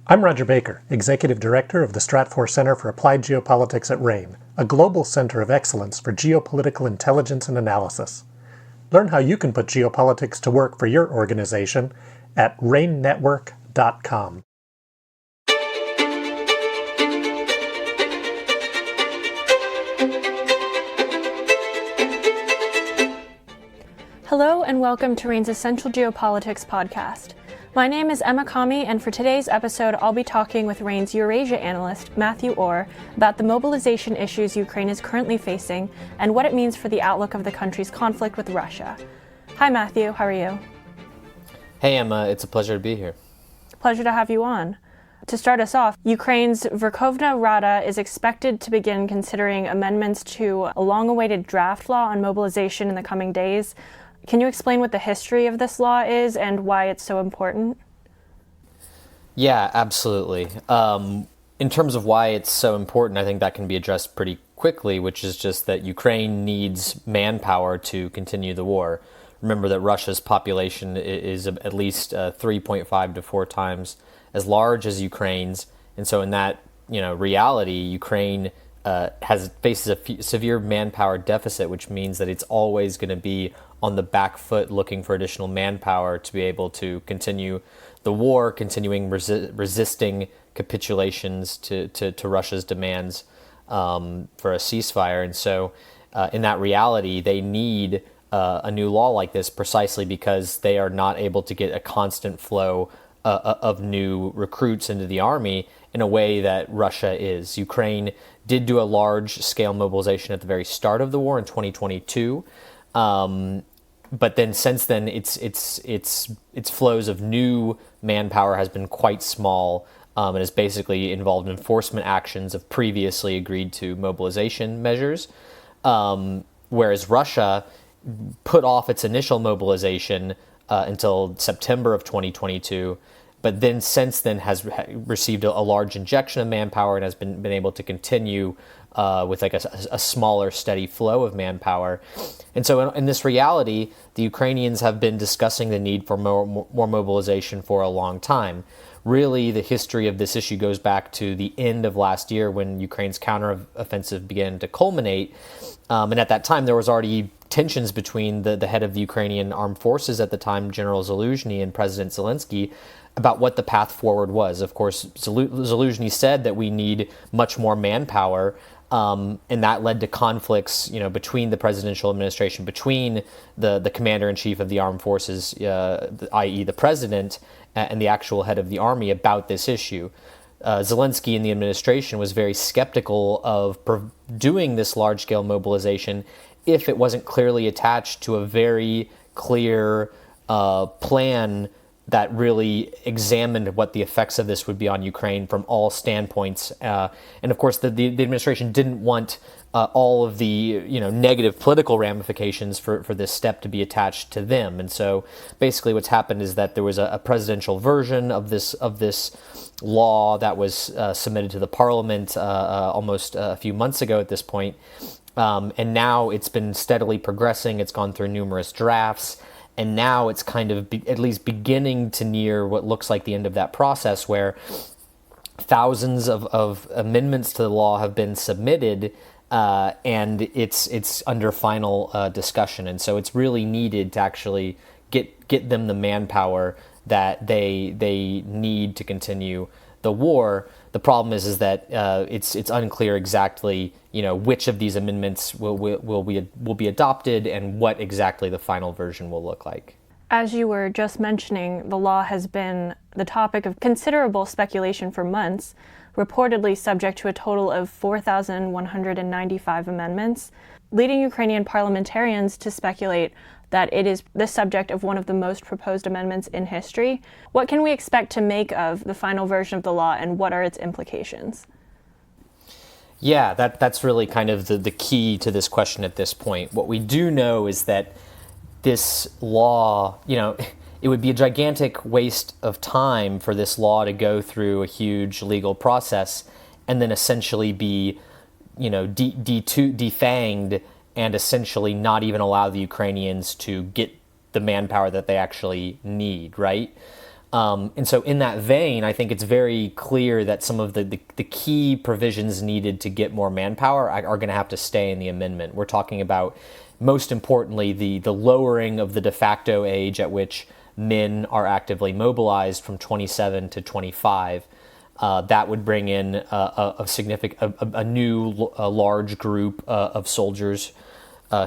I'm Roger Baker, Executive Director of the Stratfor Center for Applied Geopolitics at RANE, a global center of excellence for geopolitical intelligence and analysis. Learn how you can put geopolitics to work for your organization at ranenetwork.com. Hello and welcome to RANE's Essential Geopolitics podcast. My name is Emma Kami, and for today's episode, I'll be talking with RANE's Eurasia analyst, Matthew Orr, about the mobilization issues Ukraine is currently facing and what it means for the outlook of the country's conflict with Russia. Hi, Matthew. How are you? Hey, Emma. It's a pleasure to be here. Pleasure to have you on. To start us off, Ukraine's Verkhovna Rada is expected to begin considering amendments to a long-awaited draft law on mobilization in the coming days. Can you explain what the history of this law is and why it's so important? Yeah, absolutely. In terms of why it's so important, I think that can be addressed pretty quickly, which is just that Ukraine needs manpower to continue the war. Remember that Russia's population is at least 3.5 to 4 times as large as Ukraine's, and so in that reality, Ukraine faces a severe manpower deficit, which means that it's always going to be on the back foot looking for additional manpower to be able to continue the war, continuing resisting capitulations to Russia's demands for a ceasefire. And so in that reality, they need a new law like this precisely because they are not able to get a constant flow of new recruits into the army in a way that Russia is. Ukraine did do a large-scale mobilization at the very start of the war in 2022, but then since then, its flows of new manpower has been quite small, and has basically involved enforcement actions of previously agreed to mobilization measures, whereas Russia put off its initial mobilization until September of 2022, but then since then has received a large injection of manpower and has been able to continue with like a smaller, steady flow of manpower. And so in this reality, the Ukrainians have been discussing the need for more mobilization for a long time. Really, the history of this issue goes back to the end of last year when Ukraine's counteroffensive began to culminate. And at that time, there was already tensions between the head of the Ukrainian armed forces at the time, General Zaluzhny, and President Zelensky about what the path forward was. Of course, Zaluzhny said that we need much more manpower, and that led to conflicts, between the presidential administration, between the commander-in-chief of the armed forces, i.e. the president, and the actual head of the army about this issue. Zelensky and the administration was very skeptical of doing this large-scale mobilization if it wasn't clearly attached to a very clear plan that really examined what the effects of this would be on Ukraine from all standpoints. And of course, the administration didn't want all of the negative political ramifications for this step to be attached to them. And so basically what's happened is that there was a presidential version of this law that was submitted to the parliament almost a few months ago at this point. And now it's been steadily progressing. It's gone through numerous drafts. And now it's kind of at least beginning to near what looks like the end of that process, where thousands of amendments to the law have been submitted, and it's under final discussion. And so it's really needed to actually get them the manpower that they need to continue the war. The problem is that it's unclear exactly which of these amendments will be adopted and what exactly the final version will look like. As you were just mentioning, the law has been the topic of considerable speculation for months, reportedly subject to a total of 4,195 amendments, leading Ukrainian parliamentarians to speculate that it is the subject of one of the most proposed amendments in history. What can we expect to make of the final version of the law, and what are its implications? Yeah, that's really kind of the key to this question at this point. What we do know is that this law, it would be a gigantic waste of time for this law to go through a huge legal process and then essentially be, defanged and essentially not even allow the Ukrainians to get the manpower that they actually need, right? And so in that vein, I think it's very clear that some of the key provisions needed to get more manpower are going to have to stay in the amendment. We're talking about, most importantly, the lowering of the de facto age at which men are actively mobilized from 27 to 25. That would bring in a new large group of soldiers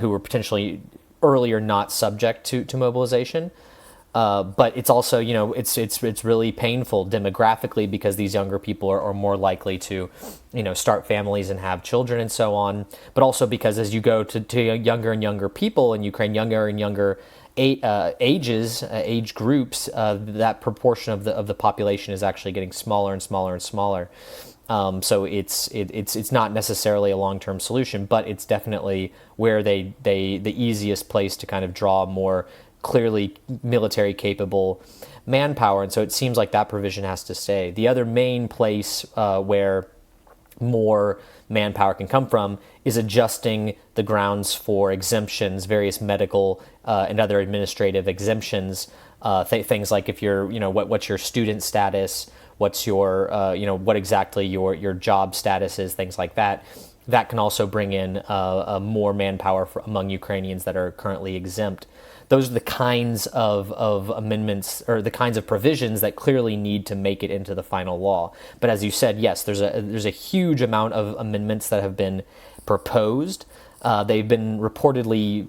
who were potentially earlier not subject to mobilization. But it's also, it's really painful demographically because these younger people are more likely to, start families and have children and so on. But also because as you go to younger and younger people in Ukraine, younger and younger age groups, that proportion of the population is actually getting smaller and smaller and smaller. So it's not necessarily a long-term solution, but it's definitely where the easiest place to kind of draw more clearly military capable manpower. And so it seems like that provision has to stay. The other main place where more manpower can come from is adjusting the grounds for exemptions, various medical and other administrative exemptions, things like if you're, what's your student status, what's your, what exactly your job status is, things like that. That can also bring in more manpower among Ukrainians that are currently exempt. Those are the kinds of amendments or the kinds of provisions that clearly need to make it into the final law. But as you said, yes, there's a huge amount of amendments that have been proposed. They've been reportedly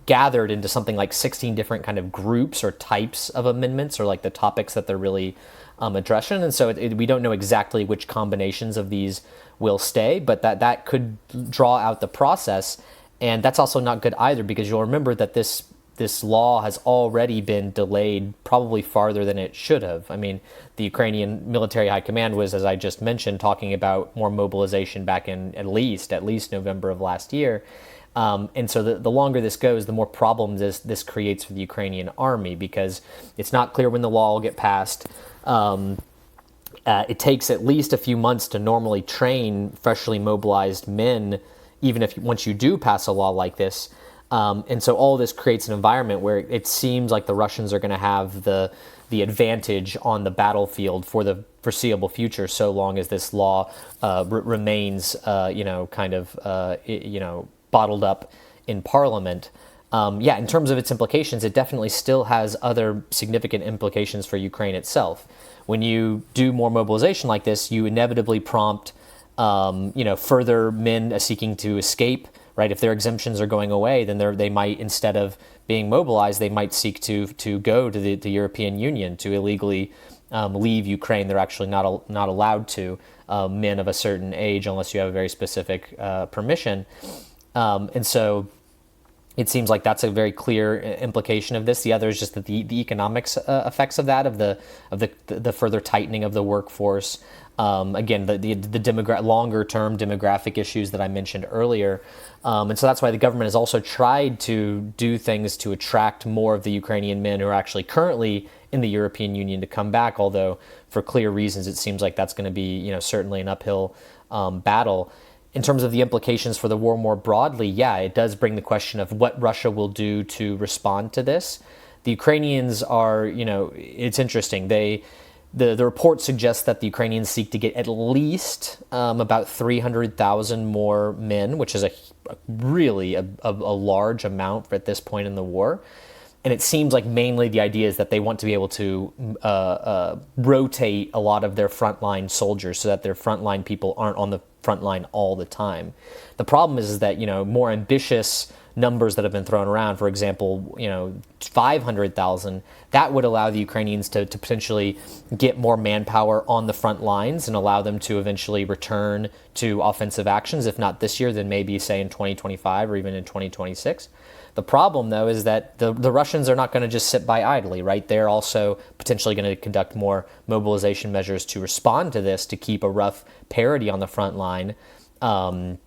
gathered into something like 16 different kind of groups or types of amendments, or like the topics that they're really addressing. And so we don't know exactly which combinations of these will stay, but that could draw out the process. And that's also not good either, because you'll remember that this law has already been delayed probably farther than it should have. I mean, the Ukrainian military high command was, as I just mentioned, talking about more mobilization back in at least November of last year. And so the longer this goes, the more problems this creates for the Ukrainian army, because it's not clear when the law will get passed. It takes at least a few months to normally train freshly mobilized men, even if once you do pass a law like this. And so all this creates an environment where it seems like the Russians are going to have the advantage on the battlefield for the foreseeable future, so long as this law remains, bottled up in Parliament. In terms of its implications, it definitely still has other significant implications for Ukraine itself. When you do more mobilization like this, you inevitably prompt further men seeking to escape, right? If their exemptions are going away, then they might, instead of being mobilized, they might seek to go to the European Union to illegally leave Ukraine. They're actually not allowed to, men of a certain age, unless you have a very specific permission. And so it seems like that's a very clear implication of this. The other is just that the economics effects of that, of the further tightening of the workforce. Again, the longer term demographic issues that I mentioned earlier. And so that's why the government has also tried to do things to attract more of the Ukrainian men who are actually currently in the European Union to come back, although for clear reasons it seems like that's going to be certainly an uphill battle. In terms of the implications for the war more broadly, it does bring the question of what Russia will do to respond to this. The Ukrainians are, it's interesting. The report suggests that the Ukrainians seek to get at least about 300,000 more men, which is a really large amount at this point in the war. And it seems like mainly the idea is that they want to be able to rotate a lot of their frontline soldiers so that their frontline people aren't on the front line all the time. The problem is that, more ambitious numbers that have been thrown around, for example, 500,000, that would allow the Ukrainians to potentially get more manpower on the front lines and allow them to eventually return to offensive actions, if not this year, then maybe say in 2025 or even in 2026. The problem, though, is that the Russians are not going to just sit by idly, right? They're also potentially going to conduct more mobilization measures to respond to this, to keep a rough parity on the front line. And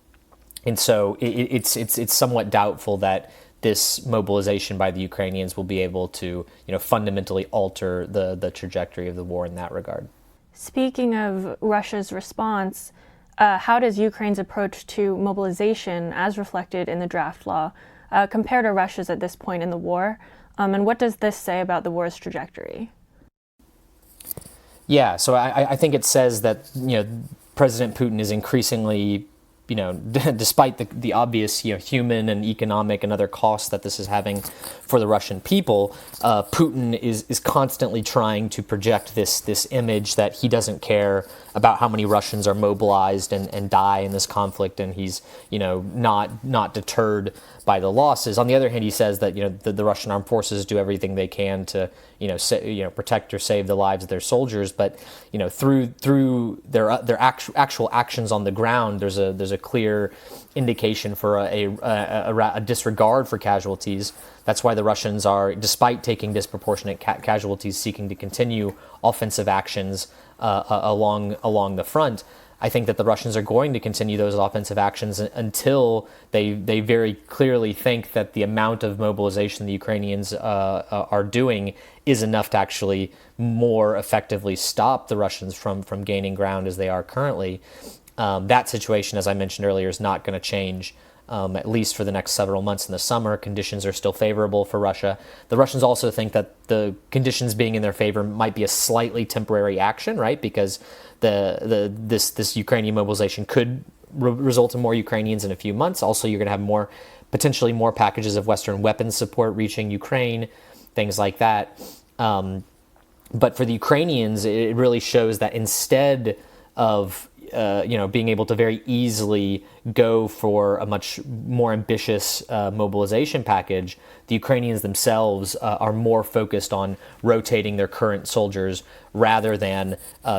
so it's somewhat doubtful that this mobilization by the Ukrainians will be able to, fundamentally alter the trajectory of the war in that regard. Speaking of Russia's response, how does Ukraine's approach to mobilization, as reflected in the draft law, compare to Russia's at this point in the war? And what does this say about the war's trajectory? Yeah, so I think it says that, President Putin is increasingly, despite the obvious, human and economic and other costs that this is having for the Russian people, Putin is constantly trying to project this image that he doesn't care about how many Russians are mobilized and die in this conflict, and he's, not deterred by the losses. On the other hand, he says that, the Russian armed forces do everything they can to, protect or save the lives of their soldiers, but, through their actual actions on the ground, there's a clear indication for a disregard for casualties. That's why the Russians are, despite taking disproportionate casualties, seeking to continue offensive actions along the front. I think that the Russians are going to continue those offensive actions until they very clearly think that the amount of mobilization the Ukrainians are doing is enough to actually more effectively stop the Russians from gaining ground as they are currently. That situation, as I mentioned earlier, is not going to change, at least for the next several months in the summer. Conditions are still favorable for Russia. The Russians also think that the conditions being in their favor might be a slightly temporary action, right? Because this Ukrainian mobilization could result in more Ukrainians in a few months. Also, you're going to have potentially more packages of Western weapons support reaching Ukraine, things like that. But for the Ukrainians, it really shows that instead of being able to very easily go for a much more ambitious mobilization package, the Ukrainians themselves are more focused on rotating their current soldiers rather than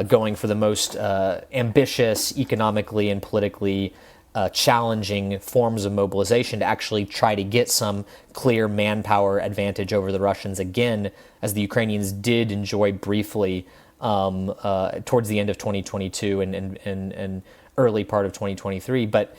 going for the most ambitious, economically and politically challenging forms of mobilization to actually try to get some clear manpower advantage over the Russians again, as the Ukrainians did enjoy briefly towards the end of 2022 and early part of 2023. But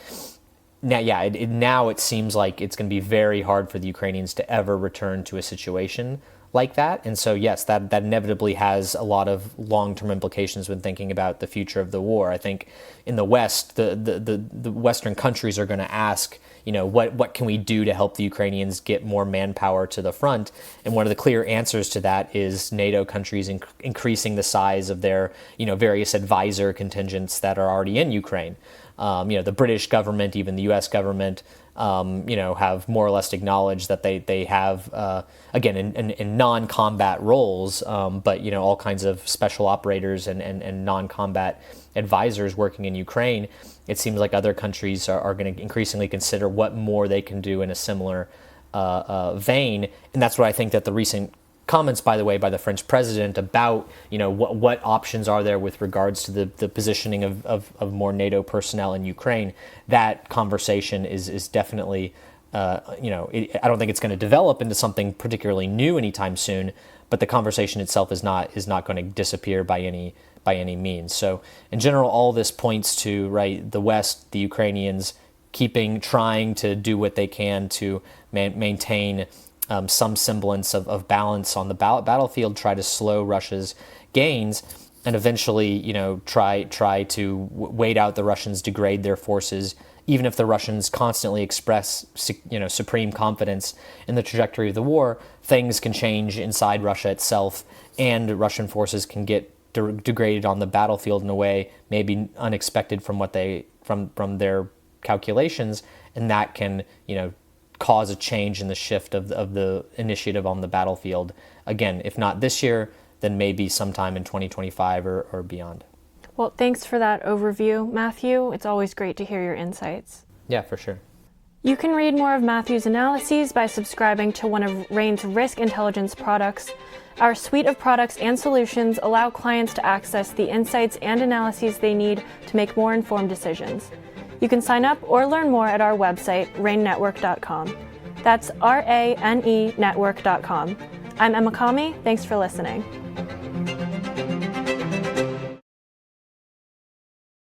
now it seems like it's going to be very hard for the Ukrainians to ever return to a situation like that. And so, yes, that inevitably has a lot of long-term implications when thinking about the future of the war. I think in the West, the Western countries are going to ask, what can we do to help the Ukrainians get more manpower to the front? And one of the clear answers to that is NATO countries increasing the size of their, various advisor contingents that are already in Ukraine. The British government, even the U.S. government, have more or less acknowledged that they have, again, in non-combat roles, but, all kinds of special operators and non-combat advisors working in Ukraine. It seems like other countries are going to increasingly consider what more they can do in a similar vein. And that's what I think that the recent comments, by the way, by the French president about, what options are there with regards to the positioning of more NATO personnel in Ukraine, that conversation is definitely, I don't think it's going to develop into something particularly new anytime soon, but the conversation itself is not going to disappear by any means. So in general, all this points to, right, the West, the Ukrainians trying to do what they can to maintain some semblance of balance on the battlefield, try to slow Russia's gains, and eventually, try to wait out the Russians, degrade their forces. Even if the Russians constantly express, supreme confidence in the trajectory of the war, things can change inside Russia itself, and Russian forces can get degraded on the battlefield in a way maybe unexpected from their calculations, and that can, cause a change in the shift of the initiative on the battlefield. Again, if not this year, then maybe sometime in 2025 or beyond. Well, thanks for that overview, Matthew. It's always great to hear your insights. Yeah, for sure. You can read more of Matthew's analyses by subscribing to one of RANE's risk intelligence products. Our suite of products and solutions allow clients to access the insights and analyses they need to make more informed decisions. You can sign up or learn more at our website, ranenetwork.com. That's RANE network.com. I'm Emma Kami. Thanks for listening.